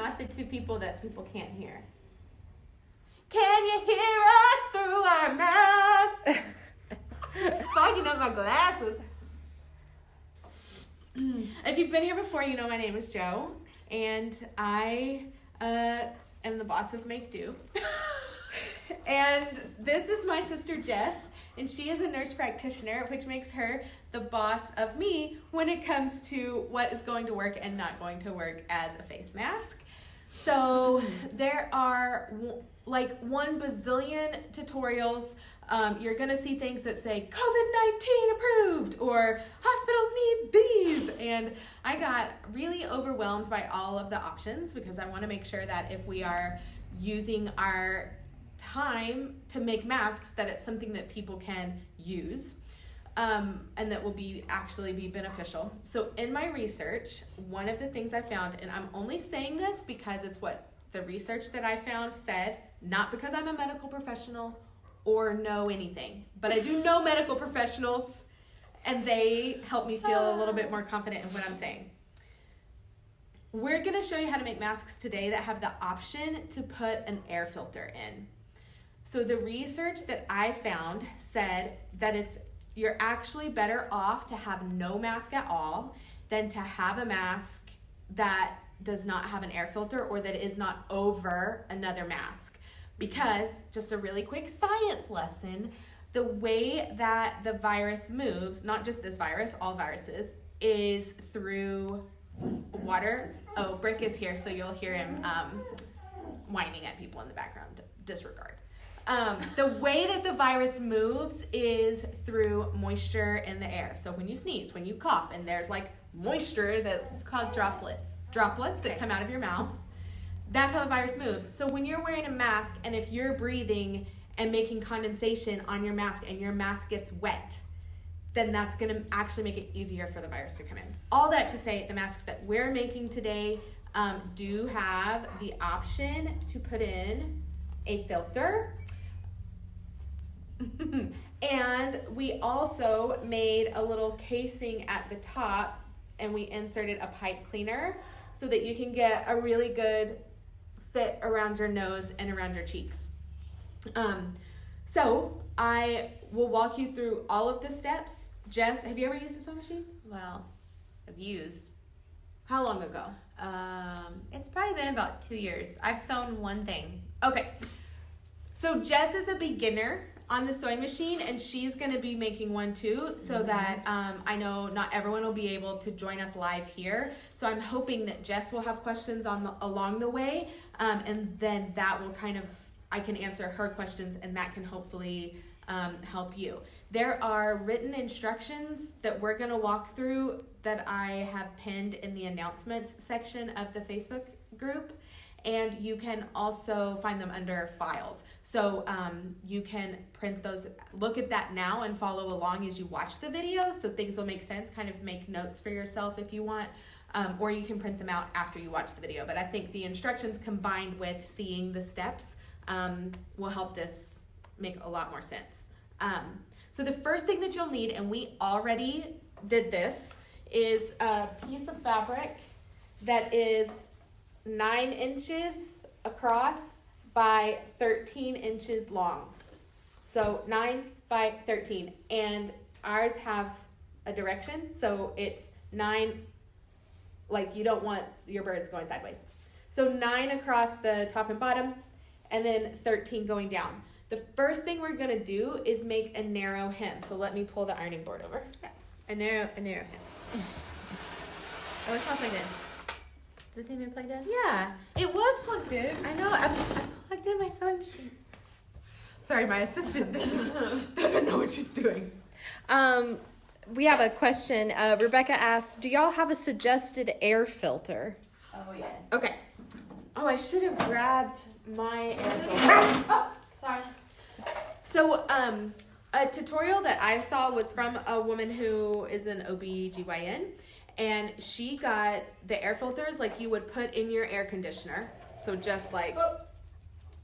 not the two people that people can't hear. Can you hear us through our masks? It's fogging up my glasses. If you've been here before, you know my name is Jo, and I am the boss of Make.Do. And this is my sister Jess, and she is a nurse practitioner, which makes her the boss of me when it comes to what is going to work and not going to work as a face mask. So there are like 1 bazillion tutorials. You're going to see things that say COVID-19 approved or hospitals need these. And I got really overwhelmed by all of the options because I want to make sure that if we are using our time to make masks, that it's something that people can use and that will actually be beneficial. So in my research, one of the things I found, and I'm only saying this because it's what the research that I found said, not because I'm a medical professional or know anything, but I do know medical professionals, and they help me feel a little bit more confident in what I'm saying. We're going to show you how to make masks today that have the option to put an air filter in. So the research that I found said that you're actually better off to have no mask at all than to have a mask that does not have an air filter or that is not over another mask. Because, just a really quick science lesson, the way that the virus moves, not just this virus, all viruses, is through water. Oh, Brick is here, so you'll hear him whining at people in the background. Disregard. The way that the virus moves is through moisture in the air. So when you sneeze, when you cough, and there's like moisture that's called droplets that come out of your mouth, that's how the virus moves. So when you're wearing a mask, and if you're breathing and making condensation on your mask and your mask gets wet, then that's going to actually make it easier for the virus to come in. All that to say, the masks that we're making today do have the option to put in a filter. And we also made a little casing at the top, and we inserted a pipe cleaner so that you can get a really good fit around your nose and around your cheeks. So I will walk you through all of the steps. Jess, have you ever used a sewing machine? Well, I've used. How long ago? It's probably been about 2 years. I've sewn one thing. Okay. So Jess is a beginner on the sewing machine, and she's going to be making one too, so that I know not everyone will be able to join us live here. So I'm hoping that Jess will have questions along the way, and then that will I can answer her questions, and that can hopefully help you. There are written instructions that we're going to walk through that I have pinned in the announcements section of the Facebook group. And you can also find them under files. So you can print those, look at that now and follow along as you watch the video, so things will make sense, kind of make notes for yourself if you want, or you can print them out after you watch the video. But I think the instructions combined with seeing the steps will help this make a lot more sense. So the first thing that you'll need, and we already did this, is a piece of fabric that is 9 inches across by 13 inches long. So 9 by 13. And ours have a direction, so it's 9, like you don't want your birds going sideways. So 9 across the top and bottom, and then 13 going down. The first thing we're gonna do is make a narrow hem. So let me pull the ironing board over. Yeah, a narrow hem. Oh, it's not plugged in. Is this even plugged in? Yeah, it was plugged in. I know, I plugged in my sewing machine. Sorry, my assistant doesn't know what she's doing. We have a question. Rebecca asks, do y'all have a suggested air filter? Oh, yes. Okay. Oh, I should have grabbed my air filter. Oh, sorry. So, a tutorial that I saw was from a woman who is an OBGYN, and she got the air filters like you would put in your air conditioner. So just like... Oh,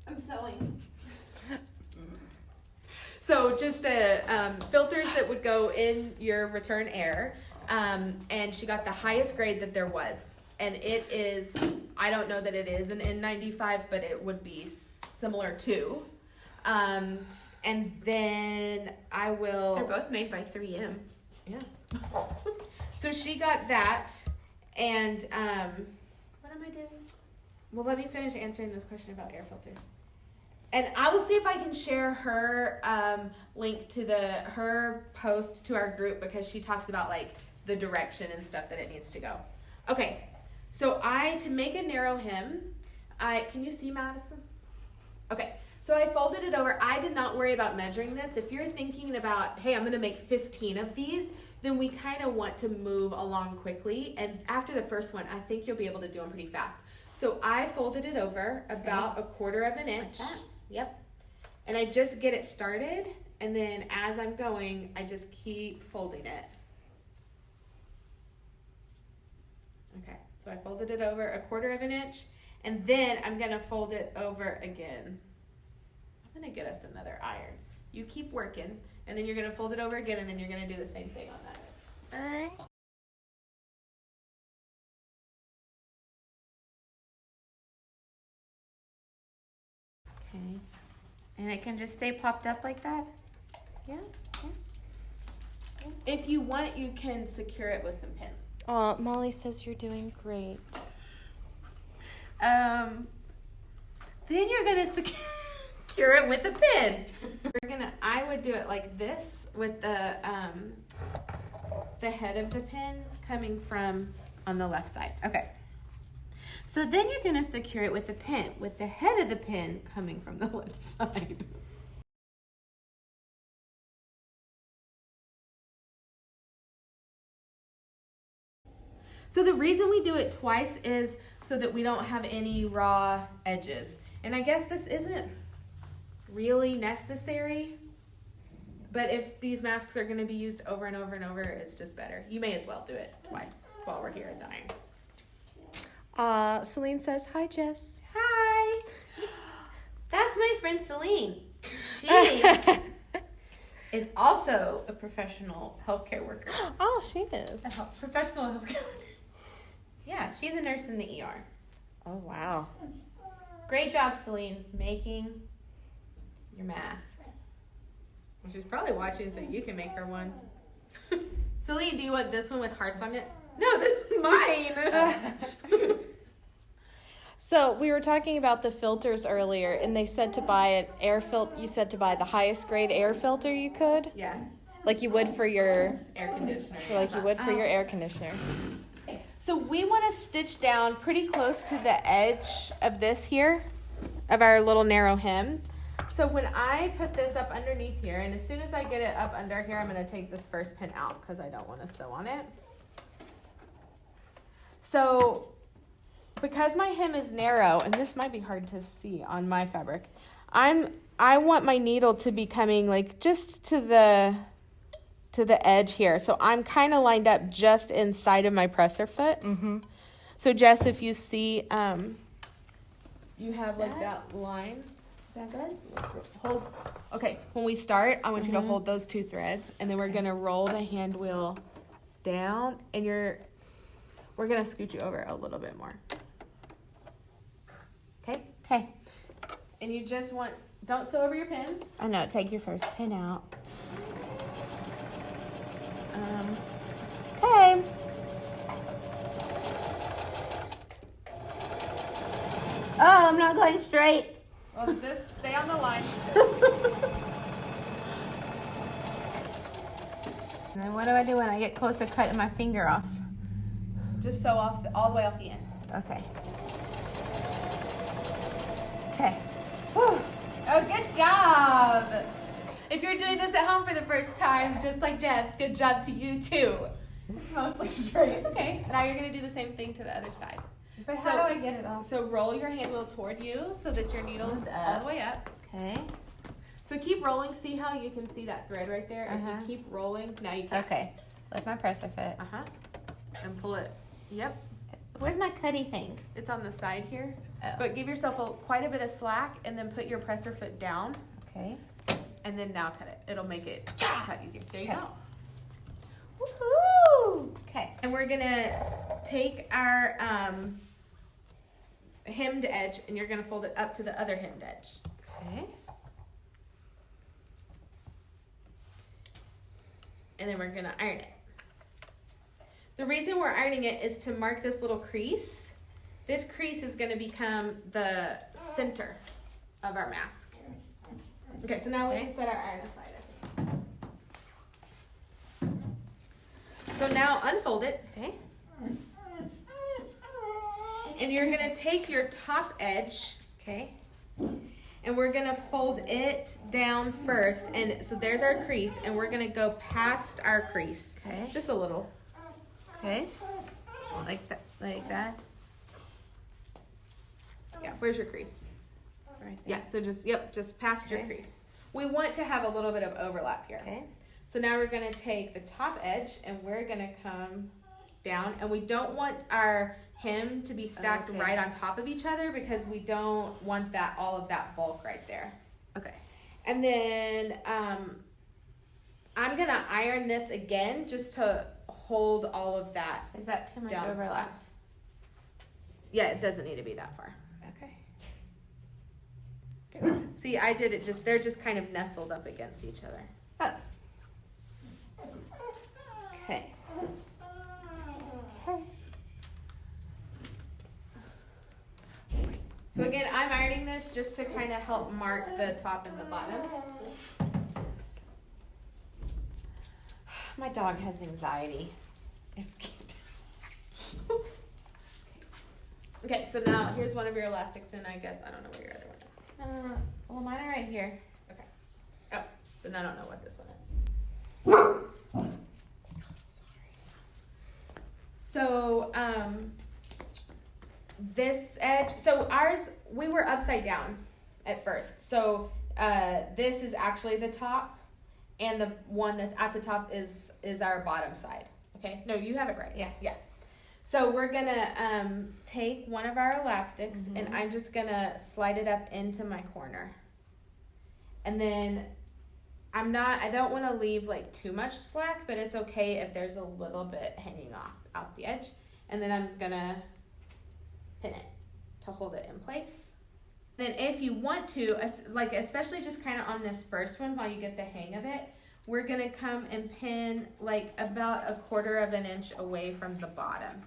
I'm sewing. So just the filters that would go in your return air, and she got the highest grade that there was. and it is, I don't know that it is an N95, but it would be similar to. And then I will. They're both made by 3M. Yeah. So she got that, and what am I doing? Well, let me finish answering this question about air filters. And I will see if I can share her link to her post to our group, because she talks about like the direction and stuff that it needs to go. Okay, so to make a narrow hem, can you see Madison? Okay, so I folded it over. I did not worry about measuring this. If you're thinking about, hey, I'm gonna make 15 of these, then we kind of want to move along quickly. And after the first one, I think you'll be able to do them pretty fast. So I folded it over about 1/4 of an inch. Like that? Yep. And I just get it started, and then as I'm going, I just keep folding it. Okay, so I folded it over 1/4 of an inch, and then I'm gonna fold it over again. I'm gonna get us another iron. You keep working, and then you're gonna fold it over again, and then you're gonna do the same thing on that. Okay, and it can just stay popped up like that? Yeah. If you want, you can secure it with some pins. Oh, Molly says you're doing great. Then you're gonna secure it with a pin. I would do it like this with the head of the pin coming from on the left side. Okay. So then you're gonna secure it with a pin, with the head of the pin coming from the left side. So the reason we do it twice is so that we don't have any raw edges. And I guess this isn't really necessary, but if these masks are going to be used over and over and over, it's just better. You may as well do it twice while we're here at the iron. Celine says, hi, Jess. Hi. That's my friend Celine. She is also a professional healthcare worker. Oh, she is. Professional healthcare worker. Yeah, she's a nurse in the ER. Oh, wow. Great job, Celine, making your mask. Well, she's probably watching so you can make her one. Celine, do you want this one with hearts on it? No, this is mine. So we were talking about the filters earlier, and they said to buy an air filter. You said to buy the highest grade air filter you could, Yeah, like you would for your air conditioner. air conditioner. So we want to stitch down pretty close to the edge of this here, of our little narrow hem. So when I put this up underneath here, and as soon as I get it up under here, I'm going to take this first pin out because I don't want to sew on it. So because my hem is narrow, and this might be hard to see on my fabric, I want my needle to be coming like just to the edge here. So I'm kind of lined up just inside of my presser foot. Mm-hmm. So Jess, if you see, you have like that line. Is that good? Hold. Okay, when we start, I want you to hold those 2 threads, and then we're gonna roll the hand wheel down, and we're gonna scoot you over a little bit more. Okay? Okay. And you just don't sew over your pins. I know, take your first pin out. Okay. Oh, I'm not going straight. Well, just stay on the line. And then what do I do when I get close to cutting my finger off? Just sew all the way off the end. Okay. Okay. Whew. Oh, good job. If you're doing this at home for the first time, just like Jess, good job to you too. Mostly straight. It's okay. Now you're going to do the same thing to the other side. But So- how do I get it off? So roll your hand wheel toward you so that your needle is all the way up. Okay. So keep rolling. See how you can see that thread right there? If Uh-huh. you keep rolling, now you can. Okay. With my presser foot. Uh-huh. And pull it. Yep. Where's my cutty thing? It's on the side here. Oh. But give yourself quite a bit of slack, and then put your presser foot down, Okay. and then now cut it. It'll make it cut easier. There you Okay. go. Woohoo! Okay. And we're gonna take our hemmed edge and you're going to fold it up to the other hemmed edge. Okay. And then we're going to iron it. The reason we're ironing it is to mark this little crease. This crease is going to become the center of our mask. Okay, so now we can set our iron aside. So now unfold it. Okay. And you're going to take your top edge. Okay. And we're going to fold it down first. And so there's our crease. And we're going to go past our crease. Okay. Just a little. Okay. Like that. Like that. Yeah, where's your crease? Right there. Yeah, so just past your Okay. crease. We want to have a little bit of overlap here. Okay. So now we're going to take the top edge and we're going to come down. And we don't want our hem to be stacked Okay. right on top of each other because we don't want that all of that bulk right there. Okay. And then I'm going to iron this again just to hold all of that. Is that too much Down overlap? flat. Yeah, it doesn't need to be that far. Okay. See, I did it they're just kind of nestled up against each other. Oh. Okay. So again, I'm ironing this just to kind of help mark the top and the bottom. My dog has anxiety. Okay, so now here's one of your elastics, and I guess I don't know where your other one is. No. Well, mine are right here. Oh, then I don't know what this one is. So, this edge, so ours, we were upside down at first. So, this is actually the top, and the one that's at the top is our bottom side. Okay? No, you have it right. Yeah. So we're gonna take one of our elastics, and I'm just gonna slide it up into my corner. And then I don't want to leave like too much slack, but it's okay if there's a little bit hanging out the edge. And then I'm gonna pin it to hold it in place. Then if you want to, like especially just kind of on this first one while you get the hang of it, we're gonna come and pin like about 1/4 of an inch away from the bottom.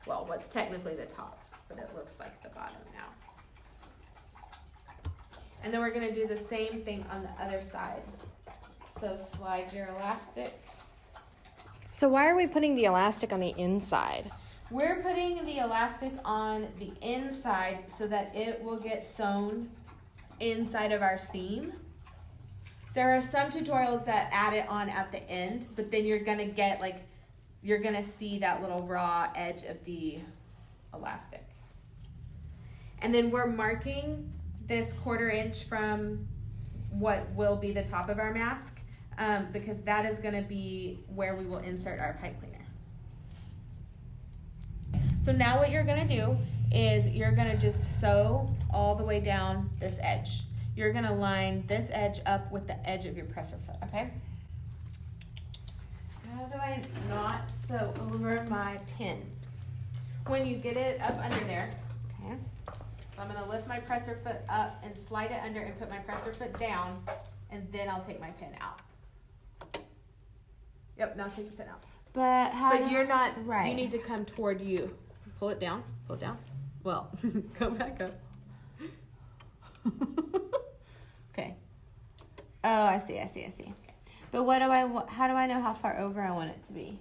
Well, what's technically the top, but it looks like the bottom now. And then we're gonna do the same thing on the other side. So slide your elastic. So why are we putting the elastic on the inside? We're putting the elastic on the inside so that it will get sewn inside of our seam. There are some tutorials that add it on at the end, but then you're gonna get you're gonna see that little raw edge of the elastic. And then we're marking this 1/4 inch from what will be the top of our mask, because that is gonna be where we will insert our pipe cleaner. So now what you're gonna do is you're gonna just sew all the way down this edge. You're gonna line this edge up with the edge of your presser foot, okay? How do I not sew over my pin? When you get it up under there, Okay. I'm gonna lift my presser foot up and slide it under and put my presser foot down, and then I'll take my pin out. Yep, now take the pin out. But how? But you're not, right. You need to come toward you. Pull it down, pull it down. Well, go back up. Okay. Oh, I see. But how do I know how far over I want it to be?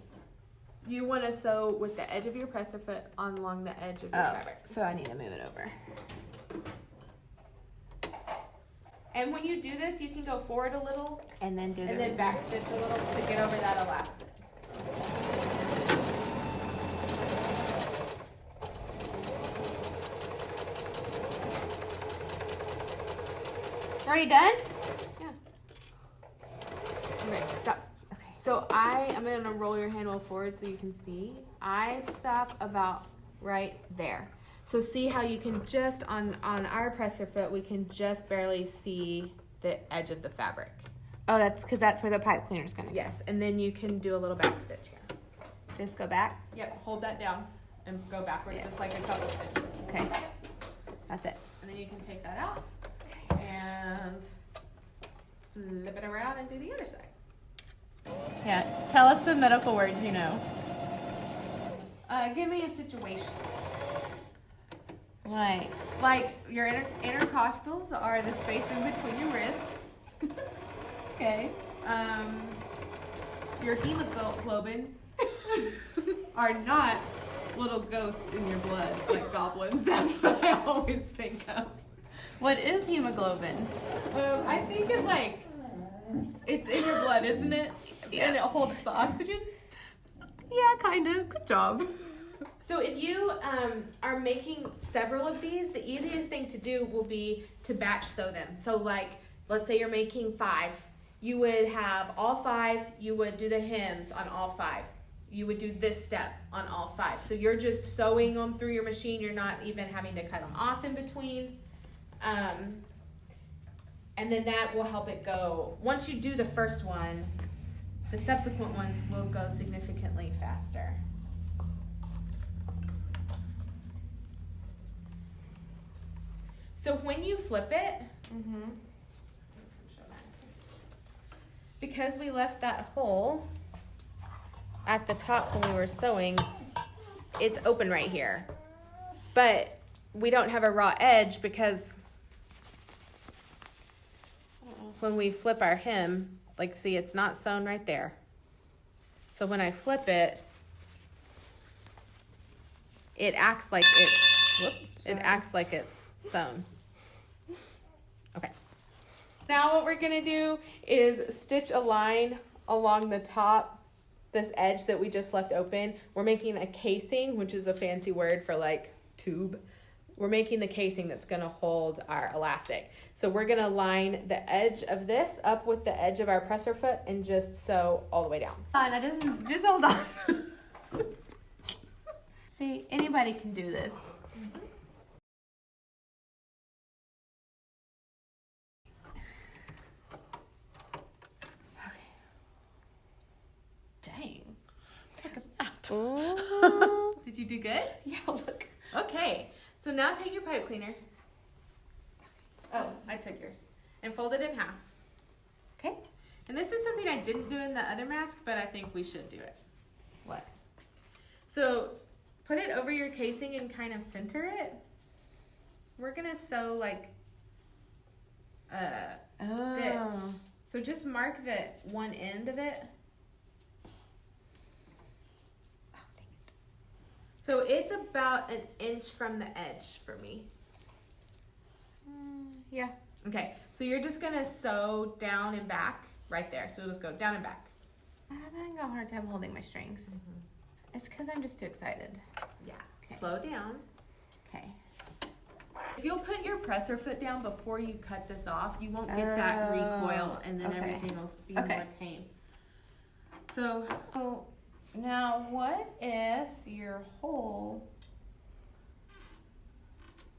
You want to sew with the edge of your presser foot along the edge of your fabric. So I need to move it over. And when you do this, you can go forward a little And then do and then back stitch a little to get over that elastic. Already done? Yeah. Okay, stop. Okay. So I'm going to roll your hand wheel forward so you can see. I stop about right there. So see how you can just, on our presser foot, we can just barely see the edge of the fabric. Oh, that's because that's where the pipe cleaner is gonna go. Yes, and then you can do a little back stitch here. Just go back. Yep, hold that down and go backward just like a couple stitches. Okay. That's it. And then you can take that out and flip it around and do the other side. Yeah. Tell us the medical words you know. Give me a situation. Like Your intercostals are the space in between your ribs. okay. Your hemoglobin are not little ghosts in your blood like goblins. That's what I always think of. What is hemoglobin? I think it's in your blood, isn't it? Yeah. And it holds the oxygen. Yeah, kind of. Good job. So if you are making several of these, the easiest thing to do will be to batch sew them. So let's say you're making 5. You would have all 5, you would do the hems on all 5. You would do this step on all 5. So you're just sewing them through your machine. You're not even having to cut them off in between. And then that will help it go. Once you do the first one, the subsequent ones will go significantly faster. So when you flip it, because we left that hole at the top when we were sewing, it's open right here. But we don't have a raw edge because when we flip our hem, see, it's not sewn right there. So when I flip it, it acts like it's sewn. Okay. Now what we're gonna do is stitch a line along the top, this edge that we just left open. We're making a casing, which is a fancy word for tube. We're making the casing that's gonna hold our elastic. So we're gonna line the edge of this up with the edge of our presser foot and just sew all the way down. I just hold on. See, anybody can do this. Dang. Look at that. Did you do good? Yeah, look. Okay, so now take your pipe cleaner. Oh, I took yours. And fold it in half. Okay. And this is something I didn't do in the other mask, but I think we should do it. What? So put it over your casing and kind of center it. We're gonna sew stitch. So just mark the one end of it. Oh, dang it. So it's about an inch from the edge for me. Yeah. Okay, so you're just gonna sew down and back right there. So just go down and back. I'm having a hard time holding my strings. It's because I'm just too excited. Yeah. Okay. Slow down. Okay. If you'll put your presser foot down before you cut this off, you won't get that recoil, and then okay. everything will be more tame. So now what if your hole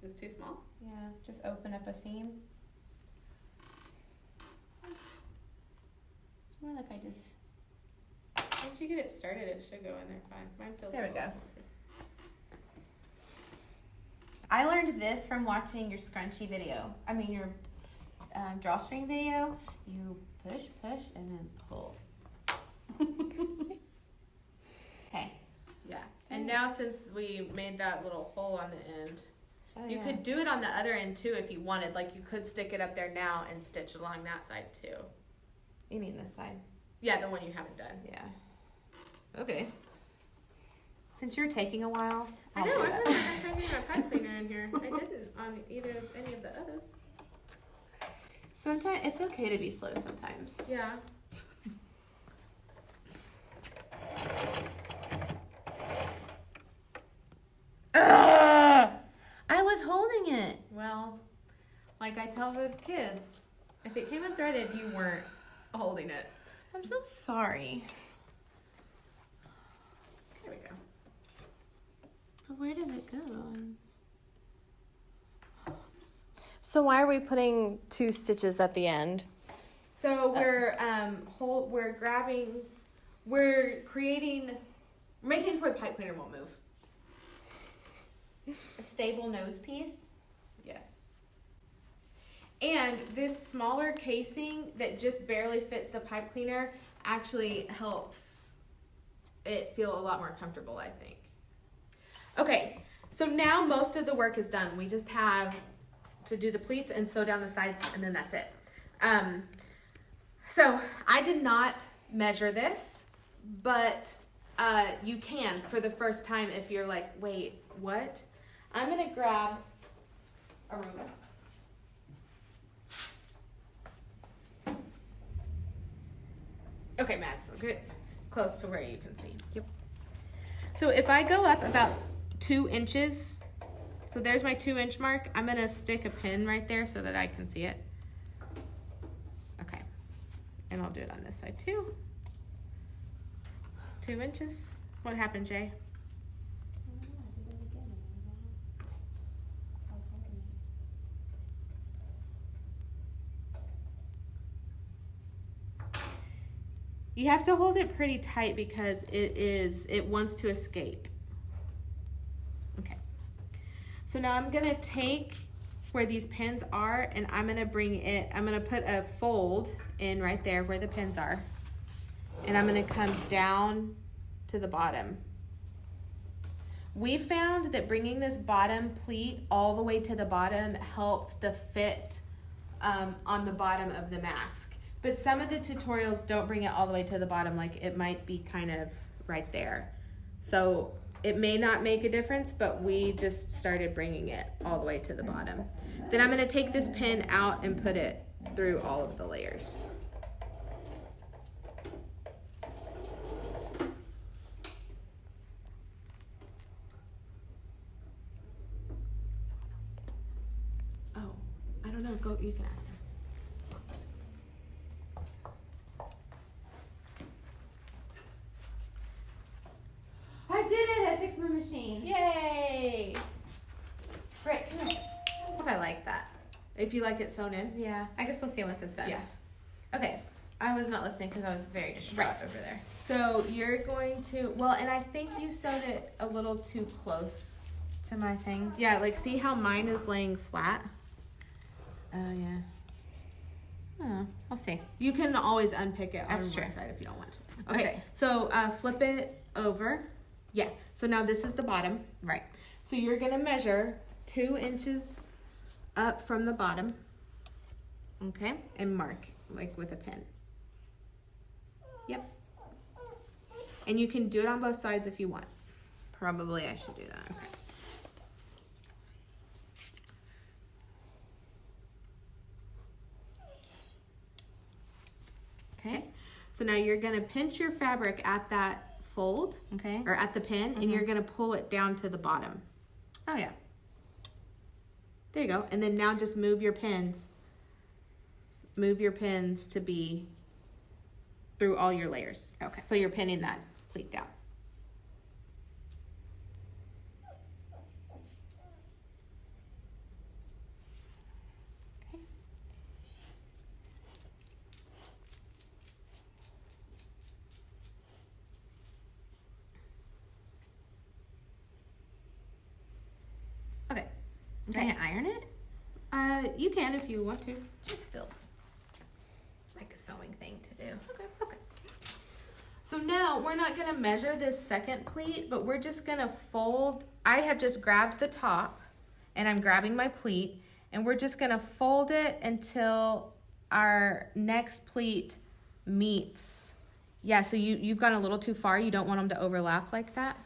is too small? Yeah, just open up a seam. It's more like I just... Once you get it started, it should go in there fine. Mine feels There we a little go. small too. I learned this from watching your scrunchie video. I mean your drawstring video. You push, and then pull. Okay. Yeah. And now since we made that little hole on the end, you could do it on the other end too if you wanted. You could stick it up there now and stitch along that side too. You mean this side? Yeah, the one you haven't done. Yeah. Okay. Since you're taking a while, I know, I'm having a pipe cleaner in here. I didn't on any of the others. Sometimes it's okay to be slow sometimes. Yeah. I was holding it. Well, like I tell the kids, if it came unthreaded, you weren't holding it. I'm so sorry. There we go. But where did it go? So why are we putting 2 stitches at the end? So we're creating We're making it where the pipe cleaner won't move. A stable nose piece. Yes. And this smaller casing that just barely fits the pipe cleaner actually helps it feel a lot more comfortable, I think. Okay, so now most of the work is done. We just have to do the pleats and sew down the sides, and then that's it. So I did not measure this, but you can for the first time if you're like, wait, what? I'm gonna grab a ruler. Okay, Matt, so get close to where you can see. Yep. So if I go up about 2 inches, so there's my 2-inch mark, I'm gonna stick a pin right there so that I can see it. Okay, and I'll do it on this side too. 2 inches. What happened, Jay? You have to hold it pretty tight because it wants to escape. Okay. So now I'm gonna take where these pins are and I'm gonna put a fold in right there where the pins are. And I'm gonna come down to the bottom. We found that bringing this bottom pleat all the way to the bottom helped the fit on the bottom of the mask. But some of the tutorials don't bring it all the way to the bottom, like it might be kind of right there. So it may not make a difference, but we just started bringing it all the way to the bottom. Then I'm gonna take this pin out and put it through all of the layers. Oh, I don't know, you can ask him. I did it! I fixed my machine. Yay! Right, come here. If I like that. If you like it sewn in. Yeah, I guess we'll see once it's done. Yeah. Okay, I was not listening because I was very distraught over there. So you're going to, well, and I think you sewed it a little too close. To my thing. Yeah, like see how mine is laying flat? Oh, yeah. Oh, we'll see. You can always unpick it That's on true. one side if you don't want to. Okay, Okay. so flip it over. Yeah, so now this is the bottom. Right. So you're gonna measure 2 inches up from the bottom. Okay, and mark like with a pin. Yep. And you can do it on both sides if you want. Probably I should do that. Okay. Okay, so now you're gonna pinch your fabric at that fold, Okay. or at the pin, and you're gonna pull it down to the bottom. Oh, yeah. There you go. And then now just move your pins. Move your pins to be through all your layers. Okay. So you're pinning that pleat down. Okay. Okay. Can I iron it? You can if you want to. Just feels like a sewing thing to do. Okay. So now we're not gonna measure this second pleat, but we're just gonna fold. I have just grabbed the top and I'm grabbing my pleat and we're just gonna fold it until our next pleat meets. Yeah, so you've gone a little too far. You don't want them to overlap like that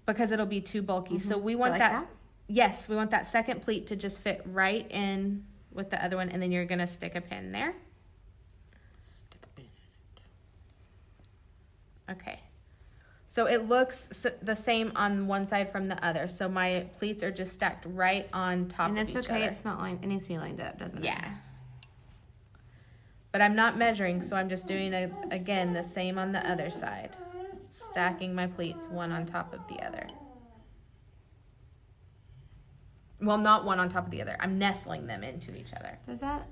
because it'll be too bulky. So we want Like that. Yes, we want that second pleat to just fit right in with the other one, and then you're gonna stick a pin there. Stick a pin in it. Okay. So it looks the same on one side from the other. So my pleats are just stacked right on top And of it's each okay. other. It's not lined. It needs to be lined up, doesn't it? Yeah. But I'm not measuring, so I'm just doing, again, the same on the other side. Stacking my pleats one on top of the other. Well, not one on top of the other. I'm nestling them into each other. Does that?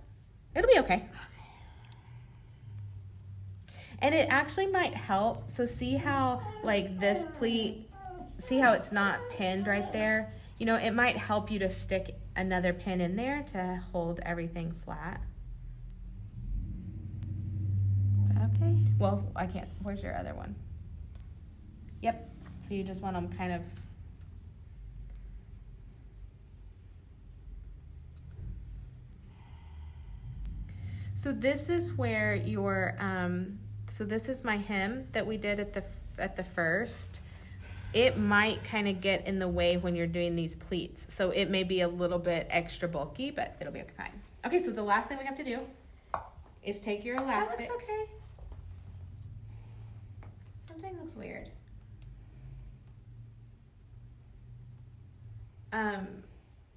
It'll be okay. And it actually might help. So see how like this pleat, see how it's not pinned right there? You know, it might help you to stick another pin in there to hold everything flat. Is that okay? Well, I can't. Where's your other one? Yep. So you just want them kind of. So this is where your, so this is my hem that we did at the first. It might kind of get in the way when you're doing these pleats. So it may be a little bit extra bulky, but it'll be okay, fine. Okay, so the last thing we have to do is take your elastic. That looks okay. Something looks weird.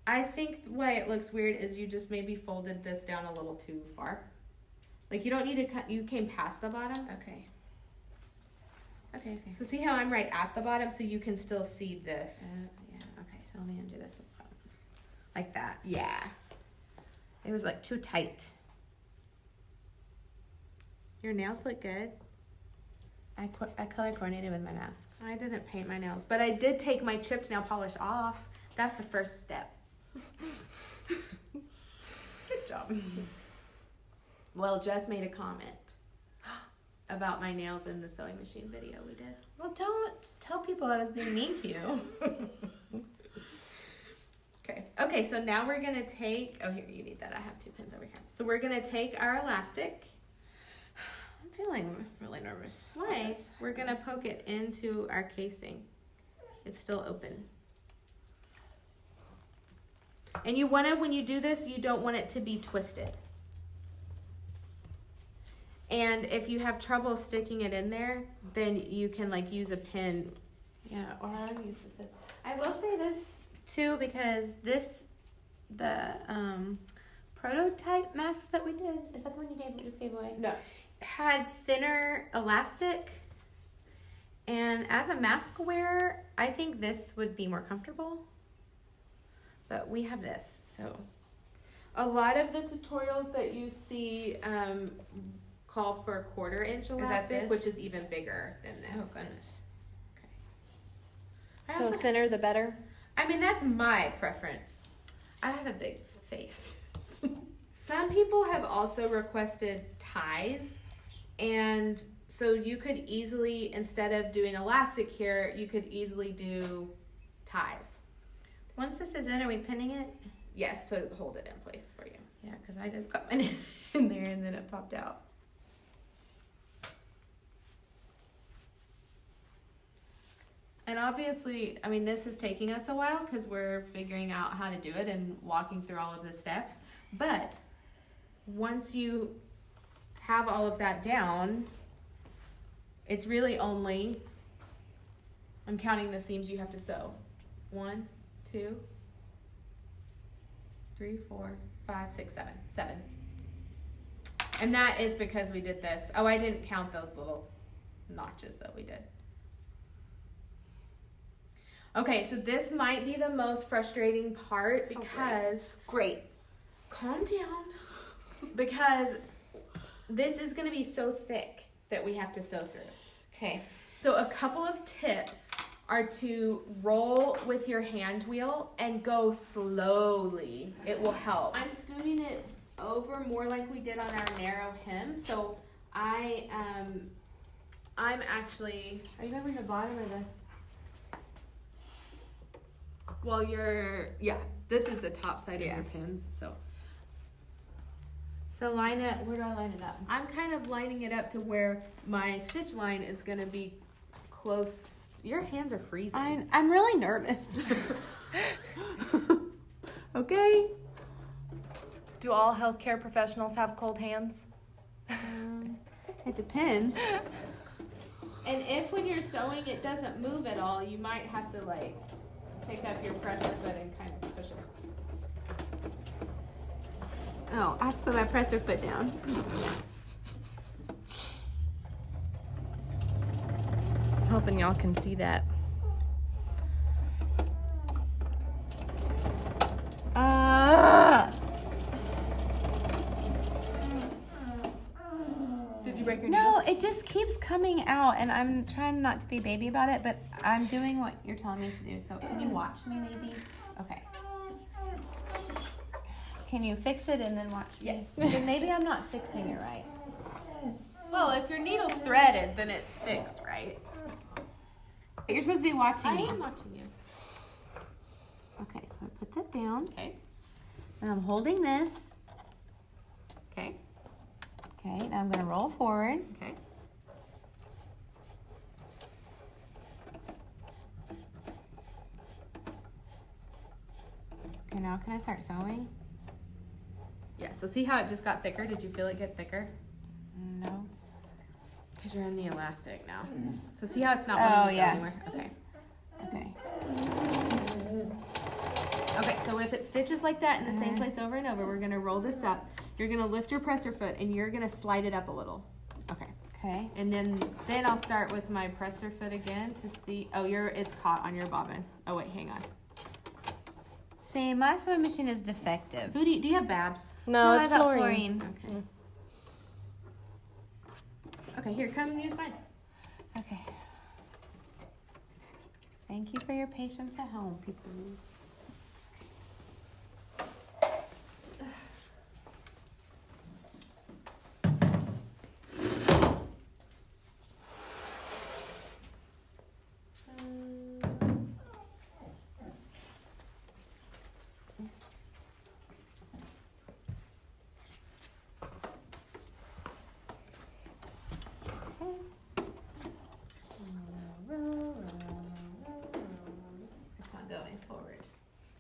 I think why it looks weird is you just maybe folded this down a little too far. Like you don't need to cut, you came past the bottom. Okay. Okay. So see how I'm right at the bottom so you can still see this. Yeah, okay, so let me undo this. Like that. Yeah. It was like too tight. Your nails look good. I color coordinated with my mask. I didn't paint my nails, but I did take my chipped nail polish off. That's the first step. Good job. Well, Jess made a comment about my nails in the sewing machine video we did. Well, don't tell people I was being mean to you. Okay, so now we're gonna take, oh here, you need that. I have 2 pins over here. So we're gonna take our elastic. I'm feeling really nervous. Why? We're gonna poke it into our casing. It's still open. And you wanna, when you do this, you don't want it to be twisted. And if you have trouble sticking it in there, then you can like use a pin. Yeah, or I'll use this. I will say this too because the prototype mask that we did, is that the one you just gave away? No. Had thinner elastic. And as a mask wearer, I think this would be more comfortable. But we have this, so. A lot of the tutorials that you see call for a 1/4 inch elastic, this? which is even bigger than this. Oh goodness. Okay. So thinner the better? I mean, that's my preference. I have a big face. Some people have also requested ties, and so you could easily, instead of doing elastic here, you could easily do ties. Once this is in, are we pinning it? Yes, to hold it in place for you. Yeah, because I just got mine in there and then it popped out. And obviously, I mean, this is taking us a while because we're figuring out how to do it and walking through all of the steps. But once you have all of that down, it's really only, I'm counting the seams you have to sew. 1, 2, 3, 4, 5, 6, 7. 7. And that is because we did this. Oh, I didn't count those little notches that we did. Okay, so this might be the most frustrating part because... Great. Calm down. Because this is going to be so thick that we have to sew through. Okay. So a couple of tips are to roll with your hand wheel and go slowly. It will help. I'm scooting it over more like we did on our narrow hem. So I'm actually... Are you covering the bottom or the... Well, this is the top side of your pins, so. So line it, where do I line it up? I'm kind of lining it up to where my stitch line is going to be close. Your hands are freezing. I'm really nervous. Okay. Do all healthcare professionals have cold hands? It depends. And if when you're sewing it doesn't move at all, you might have to like pick up your presser foot and kind of push it. Oh, I have to put my presser foot down. I'm hoping y'all can see that. Did you break your No, needle? It just keeps coming out, and I'm trying not to be baby about it, but I'm doing what you're telling me to do. So can you watch me maybe? Okay. Can you fix it and then watch me? Yes. Then maybe I'm not fixing it right. Well, if your needle's threaded, then it's fixed, right? You're supposed to be watching I me. am watching you. Okay, so I put that down. Okay. And I'm holding this. Okay. Okay, now I'm going to roll forward. Okay. Okay, now can I start sewing? Yeah, so see how it just got thicker? Did you feel it get thicker? No. Because you're in the elastic now. So see how it's not Oh, wanting to go yeah. anywhere? Okay. Okay. Okay, so if it stitches like that in the same place over and over, we're going to roll this up. You're going to lift your presser foot and you're going to slide it up a little. Okay. Okay. And then I'll start with my presser foot again to see. Oh, it's caught on your bobbin. Oh, wait, hang on. See, my sewing machine is defective. Do you have Babs? No, it's I got Florine. Okay. Okay, here, come and use mine. Okay. Thank you for your patience at home, people. It's not going forward.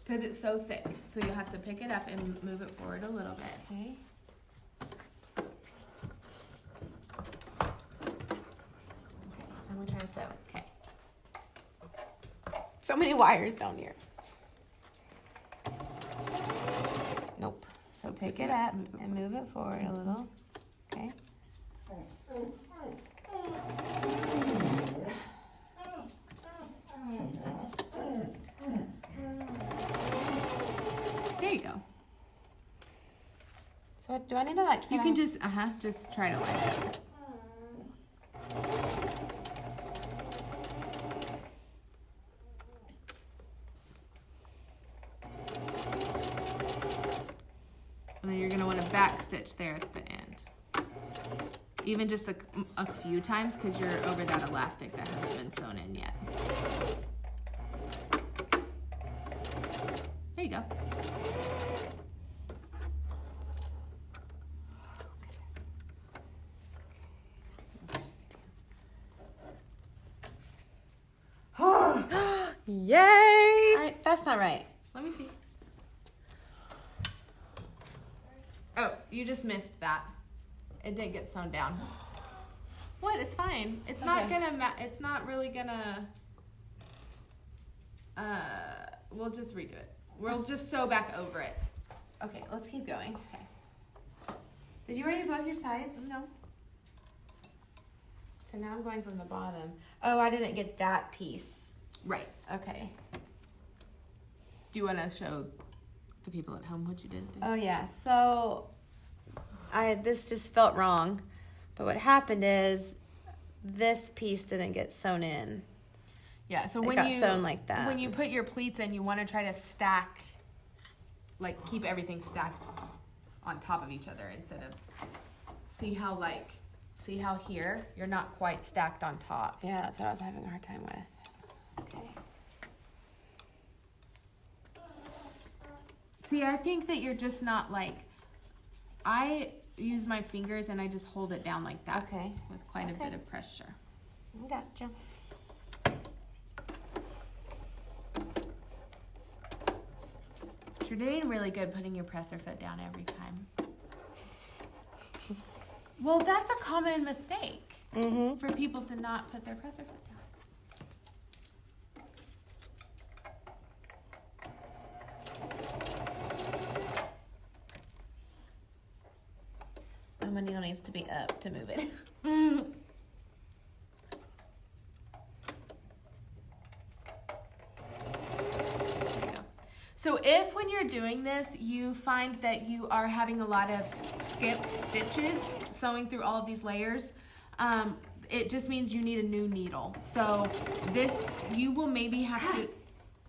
Because it's so thick. So you'll have to pick it up and move it forward a little bit. Okay. I'm gonna try to sew. Okay. So many wires down here. Nope. So pick it up and move it forward a little. Okay. There you go. So do I need to like try You can to- just try to line it up. And then you're going to want to back stitch there at the end. Even just a few times because you're over that elastic that hasn't been sewn in yet. There you go. Yay! That's not right. Let me see. Oh, you just missed that. It did get sewn down. What? It's fine. It's not Okay. gonna. It's not really gonna. We'll just redo it. We'll just sew back over it. Okay, let's keep going. Okay. Did you already do both your sides? No. So now I'm going from the bottom. Oh, I didn't get that piece. Right. Okay. Do you want to show the people at home what you did do? Oh yeah. So this just felt wrong. But what happened is this piece didn't get sewn in. Yeah. So It when got you sewn like that. when you put your pleats in, you want to try to stack, like keep everything stacked on top of each other instead of see how here you're not quite stacked on top. Yeah, that's what I was having a hard time with. Okay. See, I think that you're just not like, I use my fingers and I just hold it down like that. Okay. With quite a Okay. bit of pressure. Gotcha. But you're doing really good putting your presser foot down every time. Well, that's a common mistake Mm-hmm. for people to not put their presser foot down. My needle needs to be up to move it. Mm. There you go. So if when you're doing this, you find that you are having a lot of skipped stitches sewing through all of these layers, it just means you need a new needle. So you will maybe have to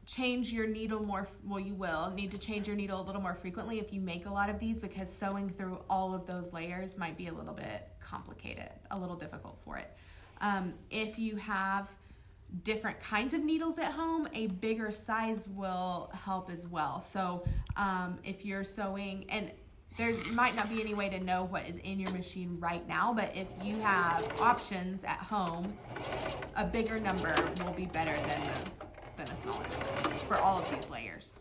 change your needle more. Well, you will need to change your needle a little more frequently if you make a lot of these, because sewing through all of those layers might be a little bit complicated, a little difficult for it. If you have different kinds of needles at home, a bigger size will help as well. So if you're sewing, and there might not be any way to know what is in your machine right now, but if you have options at home, a bigger number will be better than a smaller number for all of these layers.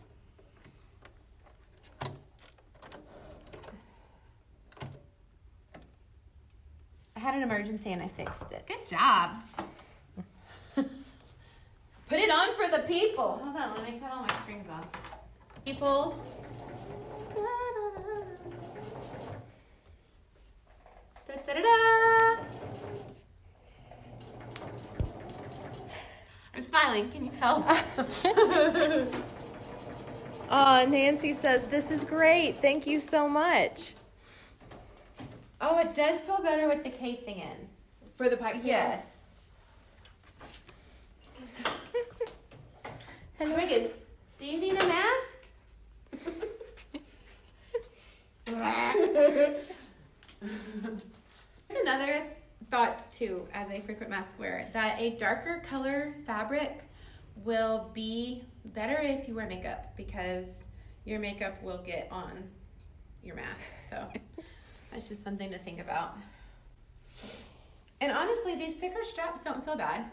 I had an emergency and I fixed it. Good job. Put it on for the people. Hold on, let me cut all my strings off. People. Da, da, da, da. I'm smiling, can you tell? Oh, Nancy says, this is great. Thank you so much. Oh, it does feel better with the casing in. For the pipe cleaner? Yes. Hello. Megan, do you need a mask? There's another thought too, as a frequent mask wearer, that a darker color fabric will be better if you wear makeup, because your makeup will get on your mask. So that's just something to think about. And honestly, these thicker straps don't feel bad.